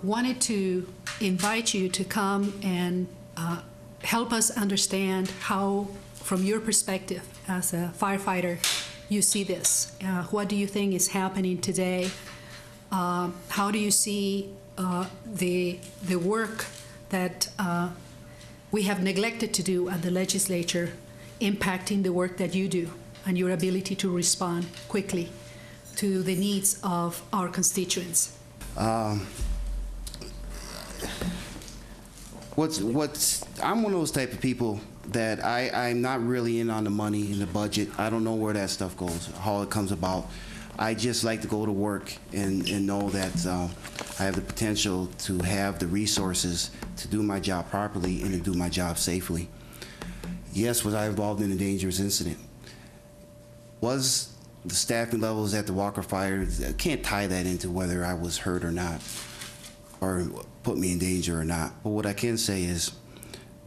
wanted to invite you to come and help us understand how, from your perspective as a firefighter, you see this. What do you think is happening today? How do you see the work that we have neglected to do at the legislature impacting the work that you do and your ability to respond quickly to the needs of our constituents? I'm one of those type of people that I'm not really in on the money and the budget. I don't know where that stuff goes, how it comes about. I just like to go to work and know that I have the potential to have the resources to do my job properly and to do my job safely. Yes, was I involved in a dangerous incident? Was the staffing levels at the Walker Fire, I can't tie that into whether I was hurt or not, or put me in danger or not. But what I can say is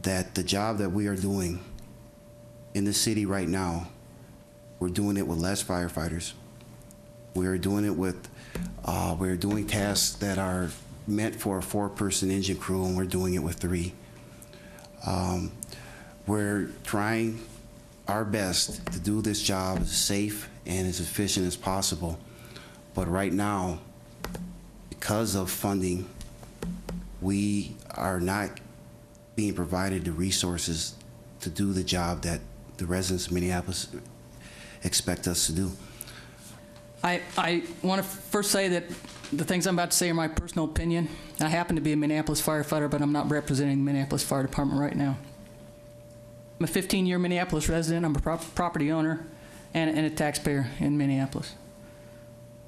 that the job that we are doing in the city right now, we're doing it with less firefighters. We're doing it with, we're doing tasks that are meant for a 4-person engine crew, and we're doing it with 3. We're trying our best to do this job as safe and as efficient as possible. But right now, because of funding, we are not being provided the resources to do the job that the residents of Minneapolis expect us to do. I want to first say that the things I'm about to say are my personal opinion. I happen to be a Minneapolis firefighter, but I'm not representing the Minneapolis Fire Department right now. I'm a 15-year Minneapolis resident. I'm a property owner and a taxpayer in Minneapolis.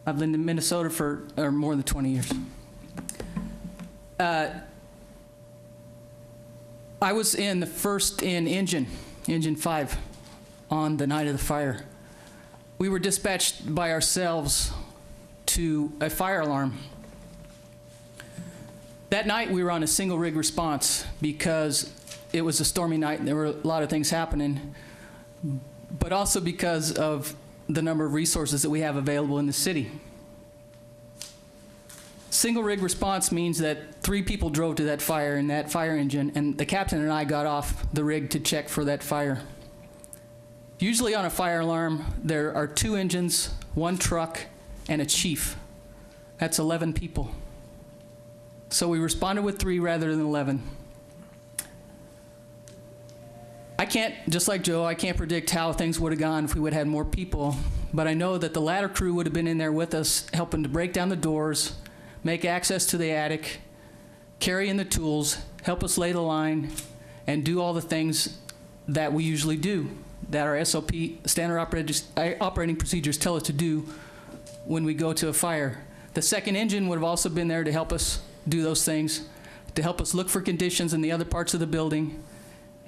I've lived in Minnesota for more than 20 years. I was in the first in Engine 5, on the night of the fire. We were dispatched by ourselves to a fire alarm. That night we were on a single rig response because it was a stormy night and there were a lot of things happening, but also because of the number of resources that we have available in the city. Single rig response means that 3 people drove to that fire in that fire engine, and the captain and I got off the rig to check for that fire. Usually on a fire alarm, there are 2 engines, 1 truck, and a chief. That's 11 people. So we responded with 3 rather than 11. I can't, just like Joe, I can't predict how things would have gone if we would have had more people, but I know that the ladder crew would have been in there with us, helping to break down the doors, make access to the attic, carry in the tools, help us lay the line, and do all the things that we usually do, that our SOP, standard operating procedures, tell us to do when we go to a fire. The second engine would have also been there to help us do those things, to help us look for conditions in the other parts of the building,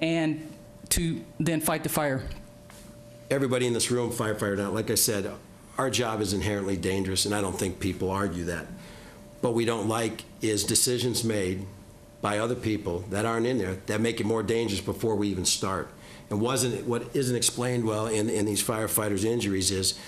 and to then fight the fire. Everybody in this room, firefighter now, like I said, our job is inherently dangerous, and I don't think people argue that. What we don't like is decisions made by other people that aren't in there that make it more dangerous before we even start. And what isn't explained well in these firefighters' injuries is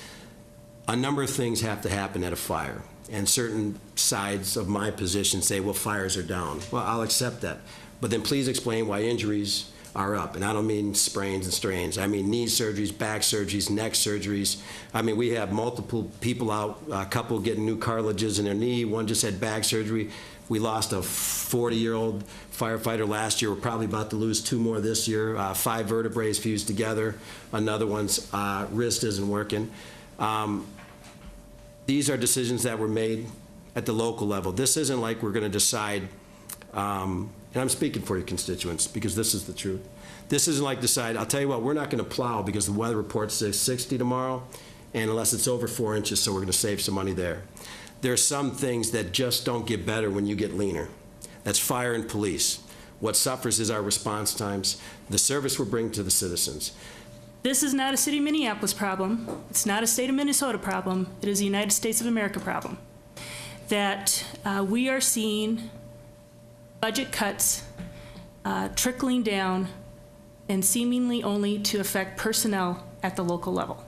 a number of things have to happen at a fire. And certain sides of my position say, well, fires are down. Well, I'll accept that. But then please explain why injuries are up. And I don't mean sprains and strains. I mean knee surgeries, back surgeries, neck surgeries. I mean, we have multiple people out, a couple getting new cartilages in their knee. One just had back surgery. We lost a 40-year-old firefighter last year. We're probably about to lose 2 more this year. 5 vertebrae fused together. Another one's wrist isn't working. These are decisions that were made at the local level. This isn't like we're going to decide, and I'm speaking for your constituents because this is the truth. This isn't like decide, I'll tell you what, we're not going to plow because the weather report says 60 tomorrow, and unless it's over 4 inches, so we're going to save some money there. There are some things that just don't get better when you get leaner. That's fire and police. What suffers is our response times, the service we're bringing to the citizens. This is not a city of Minneapolis problem. It's not a state of Minnesota problem. It is a United States of America problem. That we are seeing budget cuts trickling down and seemingly only to affect personnel at the local level.